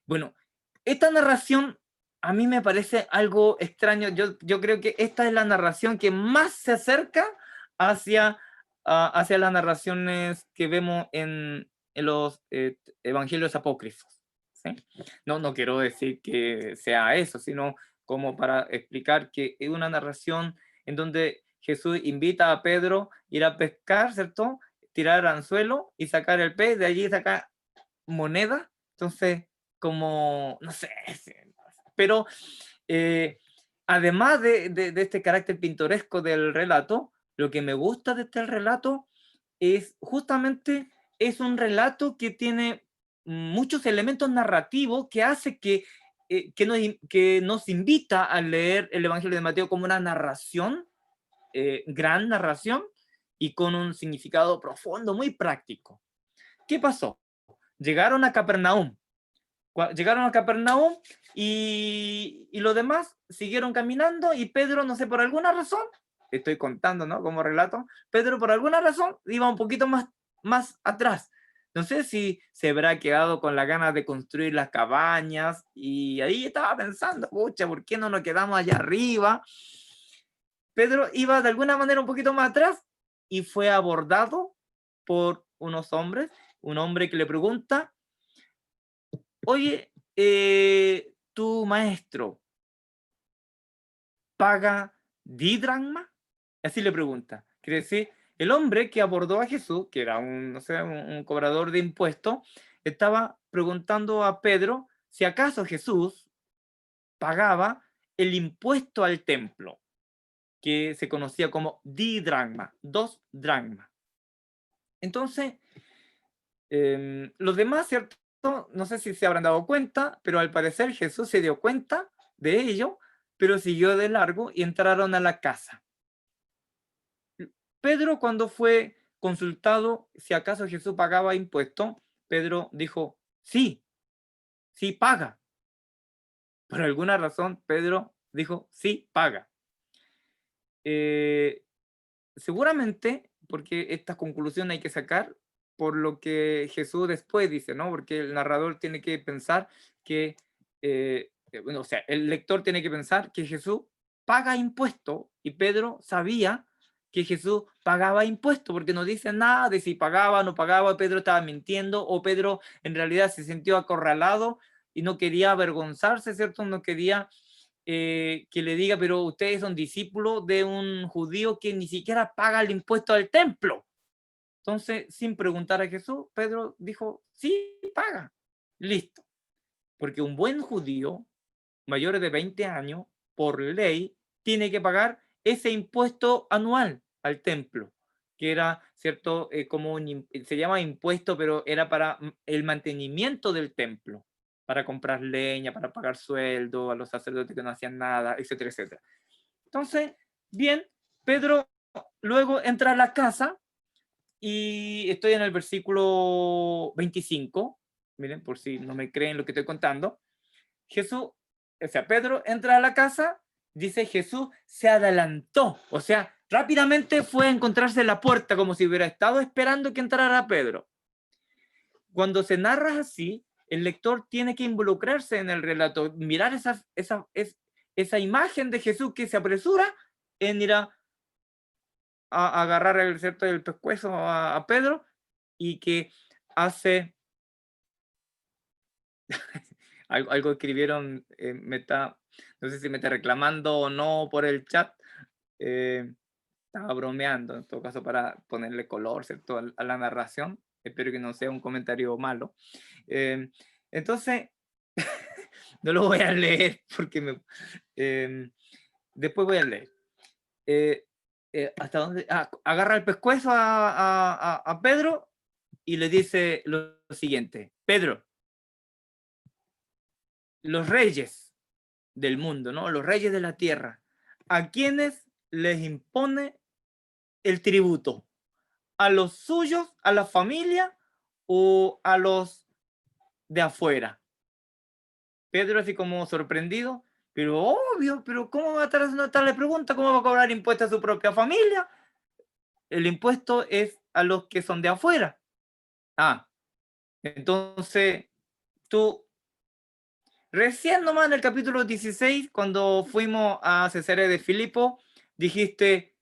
Bueno, esta narración a mí me parece algo extraño. Yo creo que esta es la narración que más se acerca hacia las narraciones que vemos en los evangelios apócrifos, ¿sí? No quiero decir que sea eso, sino como para explicar que es una narración en donde Jesús invita a Pedro a ir a pescar, ¿cierto? Tirar anzuelo y sacar el pez, de allí sacar moneda. Entonces, como, no sé, pero además de este carácter pintoresco del relato, lo que me gusta de este relato es justamente, es un relato que tiene muchos elementos narrativos que hace que nos invita a leer el Evangelio de Mateo como una narración, gran narración, y con un significado profundo, muy práctico. ¿Qué pasó? Llegaron a Capernaum. Llegaron a Capernaum y los demás siguieron caminando y Pedro, no sé, por alguna razón, estoy contando, ¿no? Como relato, Pedro por alguna razón iba un poquito más atrás. No sé si se habrá quedado con las ganas de construir las cabañas y ahí estaba pensando, pucha, ¿por qué no nos quedamos allá arriba? Pedro iba de alguna manera un poquito más atrás y fue abordado por unos hombres, un hombre que le pregunta: oye, tu maestro paga didracma, así le pregunta. Quiere decir, el hombre que abordó a Jesús, que era no sé, un cobrador de impuestos, estaba preguntando a Pedro si acaso Jesús pagaba el impuesto al templo, que se conocía como didracma, 2 dracmas. Entonces, los demás, ¿cierto? No sé si se habrán dado cuenta, pero al parecer Jesús se dio cuenta de ello, pero siguió de largo y entraron a la casa. Pedro, cuando fue consultado si acaso Jesús pagaba impuestos, Pedro dijo: sí, sí paga. Por alguna razón, Pedro dijo: sí paga. Seguramente, porque esta conclusión hay que sacar por lo que Jesús después dice, ¿no? Porque el narrador tiene que pensar que, bueno, o sea, el lector tiene que pensar que Jesús paga impuestos y Pedro sabía que Jesús pagaba impuestos, porque no dice nada de si pagaba o no pagaba, Pedro estaba mintiendo o Pedro en realidad se sintió acorralado y no quería avergonzarse, ¿cierto? No quería que le diga, pero ustedes son discípulos de un judío que ni siquiera paga el impuesto del templo. Entonces, sin preguntar a Jesús, Pedro dijo: sí, paga. Listo. Porque un buen judío, mayor de 20 años, por ley, tiene que pagar ese impuesto anual al templo, que era, ¿cierto? Se llama impuesto, pero era para el mantenimiento del templo, para comprar leña, para pagar sueldo a los sacerdotes que no hacían nada, etcétera, etcétera. Entonces, bien, Pedro luego entra a la casa y estoy en el versículo 25, miren, por si no me creen lo que estoy contando. Jesús, o sea, Pedro entra a la casa, dice Jesús se adelantó, o sea, rápidamente fue a encontrarse en la puerta como si hubiera estado esperando que entrara Pedro. Cuando se narra así, el lector tiene que involucrarse en el relato, mirar esa imagen de Jesús que se apresura en ir a agarrar el cierto del pescuezo a Pedro y que hace algo escribieron, no sé si me está reclamando o no por el chat, estaba bromeando en todo caso para ponerle color, ¿cierto?, a la narración. Espero que no sea un comentario malo. Entonces, no lo voy a leer porque después voy a leer. ¿Hasta dónde? Agarra el pescuezo a Pedro y le dice lo siguiente: Pedro, los reyes del mundo, ¿no? Los reyes de la tierra, ¿a quiénes les impone el tributo? ¿A los suyos, a la familia o a los de afuera? Pedro así como sorprendido, pero obvio, pero ¿cómo va a estar haciendo tal pregunta? ¿Cómo va a cobrar impuestos a su propia familia? El impuesto es a los que son de afuera. Entonces tú, recién nomás en el capítulo 16, cuando fuimos a Cesarea de Filipo, dijiste,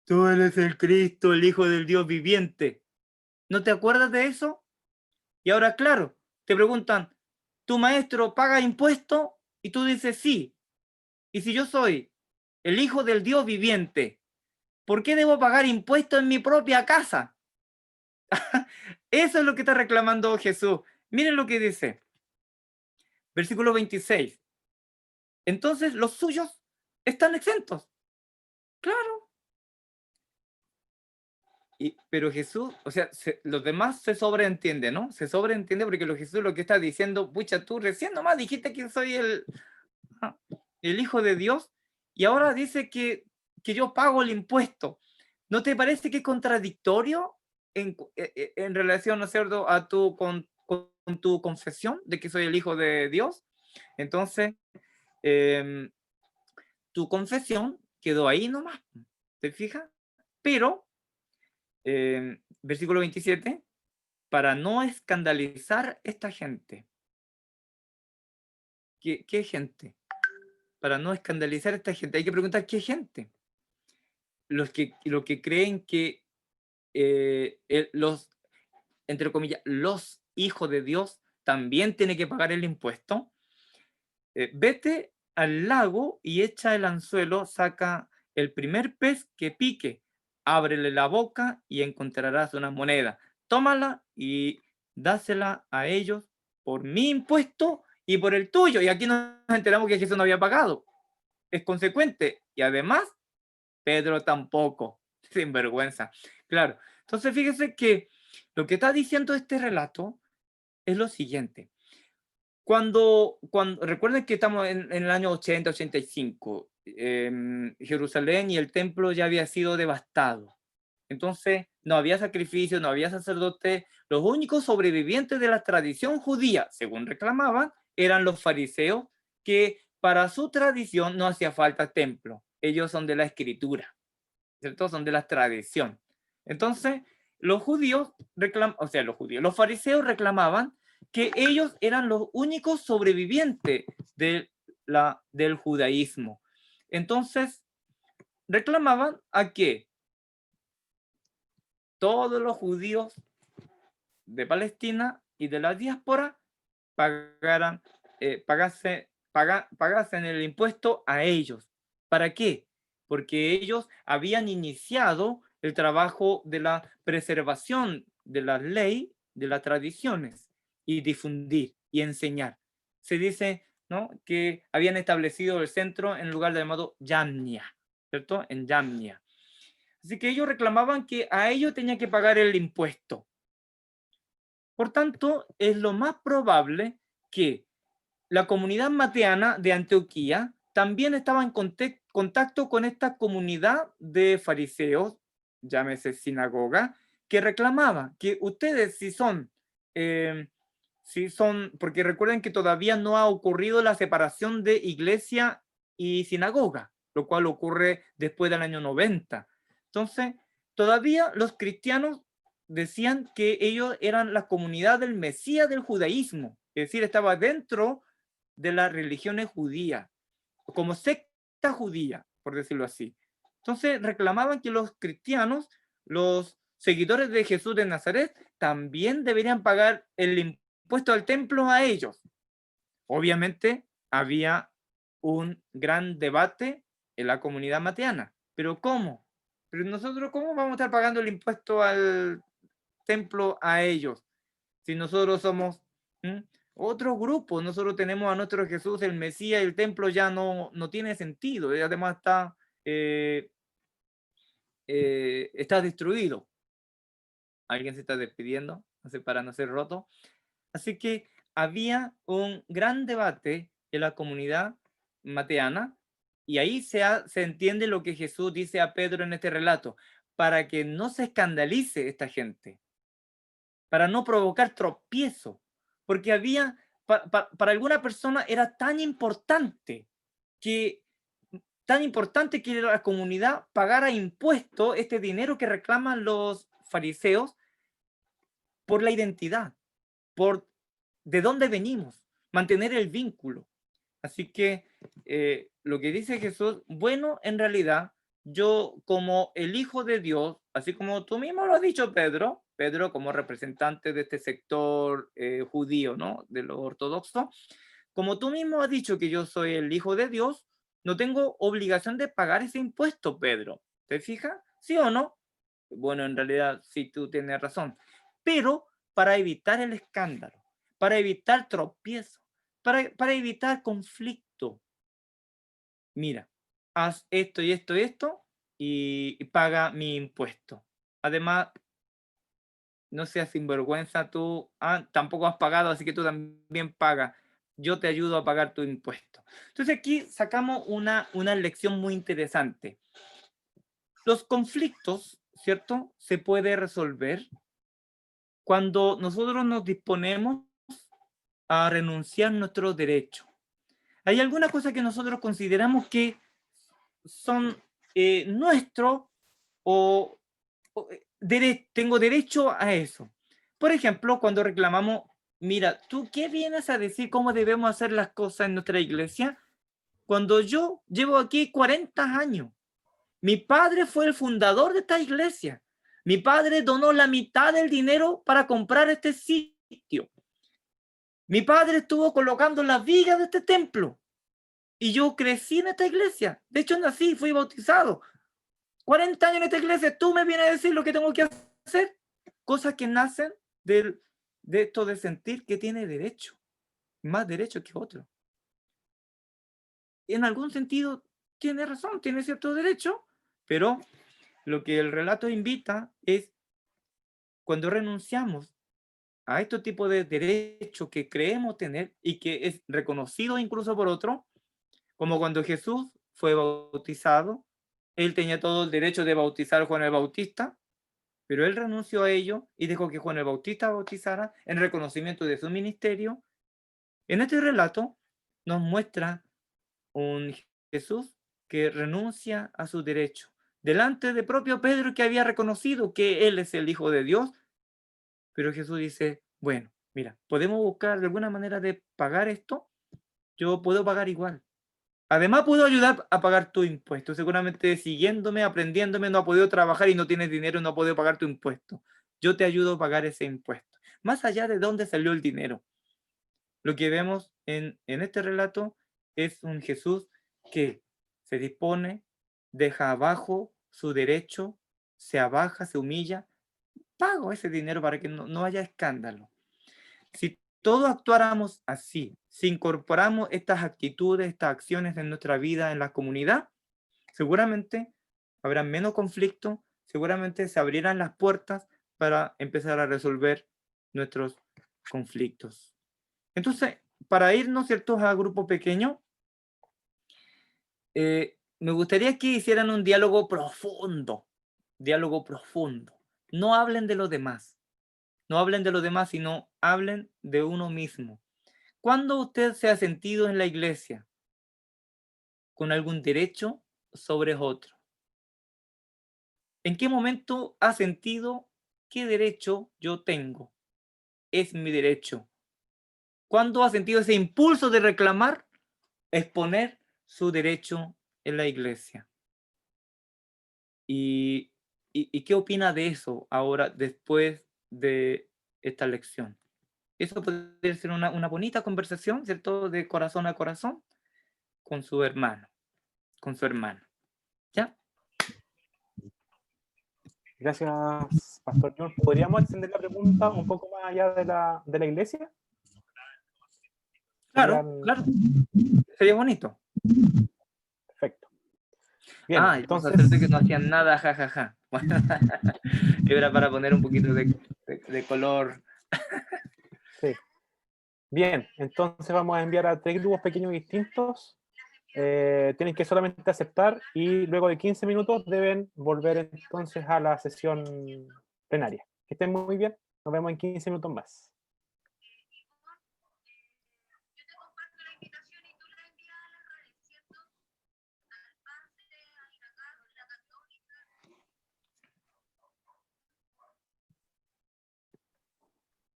tú eres el Cristo, el Hijo del Dios viviente. ¿No te acuerdas de eso? Y ahora, claro, te preguntan, ¿tu maestro paga impuestos? Y tú dices, sí. Y si yo soy el Hijo del Dios viviente, ¿por qué debo pagar impuestos en mi propia casa? Eso es lo que está reclamando Jesús. Miren lo que dice. Versículo 26. Entonces los suyos están exentos. Claro. Pero Jesús, o sea, los demás se sobreentiende, ¿no? Se sobreentiende porque Jesús lo que está diciendo, pucha, tú recién nomás dijiste que soy el Hijo de Dios y ahora dice que yo pago el impuesto. ¿No te parece que es contradictorio en relación, ¿no es cierto?, con tu confesión de que soy el Hijo de Dios? Entonces, tu confesión quedó ahí nomás, ¿te fijas? Pero, versículo 27, para no escandalizar esta gente. ¿Qué gente? Para no escandalizar a esta gente. Hay que preguntar qué gente. Los que creen que los, entre comillas, los hijos de Dios también tienen que pagar el impuesto. Vete al lago y echa el anzuelo, saca el primer pez que pique, ábrele la boca y encontrarás una moneda. Tómala y dásela a ellos por mi impuesto y por el tuyo. Y aquí nos enteramos que Jesús no había pagado. Es consecuente. Y además, Pedro tampoco. Sin vergüenza. Claro. Entonces, fíjese que lo que está diciendo este relato es lo siguiente. Cuando recuerden que estamos en el año 80, 85, Jerusalén y el templo ya había sido devastado. Entonces, no había sacrificio, no había sacerdote. Los únicos sobrevivientes de la tradición judía, según reclamaban, eran los fariseos, que para su tradición no hacía falta templo. Ellos son de la escritura, ¿cierto? Son de la tradición. Entonces, los fariseos reclamaban que ellos eran los únicos sobrevivientes del judaísmo. Entonces, reclamaban a que todos los judíos de Palestina y de la diáspora pagasen el impuesto a ellos. ¿Para qué? Porque ellos habían iniciado el trabajo de la preservación de la ley, de las tradiciones, y difundir y enseñar. Se dice, ¿no?, que habían establecido el centro en lugar llamado Yamnia, ¿cierto? En Yamnia. Así que ellos reclamaban que a ellos tenían que pagar el impuesto. Por tanto, es lo más probable que la comunidad mateana de Antioquía también estaba en contacto con esta comunidad de fariseos, llámese sinagoga, que reclamaba que ustedes porque recuerden que todavía no ha ocurrido la separación de iglesia y sinagoga. lo cual ocurre después del año 90. Entonces, todavía los cristianos decían que ellos eran la comunidad del Mesías del judaísmo, es decir, estaba dentro de las religiones judías, como secta judía, por decirlo así. Entonces reclamaban que los cristianos, los seguidores de Jesús de Nazaret, también deberían pagar el impuesto al templo a ellos. Obviamente había un gran debate en la comunidad mateana. ¿Pero cómo? ¿Pero nosotros cómo vamos a estar pagando el impuesto al templo a ellos? Si nosotros somos otro grupo, nosotros tenemos a nuestro Jesús, el Mesías, el templo ya no tiene sentido, y además está destruido. Alguien se está despidiendo, así para no ser roto. Así que había un gran debate en la comunidad mateana, y ahí se entiende lo que Jesús dice a Pedro en este relato, para que no se escandalice esta gente, para no provocar tropiezo, porque para alguna persona era tan importante que la comunidad pagara impuestos, este dinero que reclaman los fariseos, por la identidad, por de dónde venimos, mantener el vínculo. Así que lo que dice Jesús, bueno, en realidad, yo como el Hijo de Dios, así como tú mismo lo has dicho, Pedro como representante de este sector judío, ¿no? De lo ortodoxo, como tú mismo has dicho que yo soy el Hijo de Dios, no tengo obligación de pagar ese impuesto, Pedro. ¿Te fijas? ¿Sí o no? Bueno, en realidad sí, tú tienes razón. Pero para evitar el escándalo, para evitar tropiezo, para evitar conflicto, mira, haz esto y esto y esto y paga mi impuesto. Además, no seas sinvergüenza, tú tampoco has pagado, así que tú también pagas. Yo te ayudo a pagar tu impuesto. Entonces aquí sacamos una lección muy interesante. Los conflictos, ¿cierto? Se puede resolver cuando nosotros nos disponemos a renunciar a nuestros derechos. Hay algunas cosas que nosotros consideramos que son nuestros tengo derecho a eso. Por ejemplo, cuando reclamamos, mira, ¿tú qué vienes a decir cómo debemos hacer las cosas en nuestra iglesia? Cuando yo llevo aquí 40 años, mi padre fue el fundador de esta iglesia. Mi padre donó la mitad del dinero para comprar este sitio. Mi padre estuvo colocando las vigas de este templo. Y yo crecí en esta iglesia. De hecho, nací, fui bautizado. 40 años en esta iglesia, tú me vienes a decir lo que tengo que hacer. Cosas que nacen de esto de sentir que tiene derecho. Más derecho que otro. En algún sentido, tiene razón, tiene cierto derecho, pero lo que el relato invita es cuando renunciamos a este tipo de derecho que creemos tener y que es reconocido incluso por otro, como cuando Jesús fue bautizado, él tenía todo el derecho de bautizar a Juan el Bautista, pero él renunció a ello y dejó que Juan el Bautista bautizara en reconocimiento de su ministerio. En este relato nos muestra un Jesús que renuncia a su derecho delante de propio Pedro, que había reconocido que él es el Hijo de Dios, pero Jesús dice, bueno, mira, podemos buscar de alguna manera de pagar esto, yo puedo pagar igual. Además, puedo ayudar a pagar tu impuesto. Seguramente siguiéndome, aprendiéndome, no ha podido trabajar y no tienes dinero, no ha podido pagar tu impuesto. Yo te ayudo a pagar ese impuesto. Más allá de dónde salió el dinero. Lo que vemos en este relato es un Jesús que se dispone, deja abajo su derecho, se abaja, se humilla. Pago ese dinero para que no haya escándalo. Si todos actuáramos así, si incorporamos estas actitudes, estas acciones en nuestra vida, en la comunidad, seguramente habrá menos conflicto, seguramente se abrirán las puertas para empezar a resolver nuestros conflictos. Entonces, para irnos, ¿cierto?, a grupo pequeño, me gustaría que hicieran un diálogo profundo, No hablen de los demás, no hablen de los demás, sino hablen de uno mismo. ¿Cuándo usted se ha sentido en la iglesia con algún derecho sobre otro? ¿En qué momento ha sentido qué derecho yo tengo? Es mi derecho. ¿Cuándo ha sentido ese impulso de reclamar, exponer su derecho en la iglesia? ¿Y, y qué opina de eso ahora, después de esta lección? Eso puede ser una bonita conversación, ¿cierto? De corazón a corazón con su hermano, con su hermano. ¿Ya? Gracias, Pastor John. ¿Podríamos extender la pregunta un poco más allá de la iglesia? Claro, Serían claro. Sería bonito. perfecto. Bien, Ah, y vamos a entonces, hacerte que no hacían nada, jajaja. Bueno, era para poner un poquito de color. sí. Bien, entonces vamos a enviar a 3 grupos pequeños distintos. Tienen que solamente aceptar y luego de 15 minutos deben volver entonces a la sesión plenaria. Que estén muy bien. Nos vemos en 15 minutos más.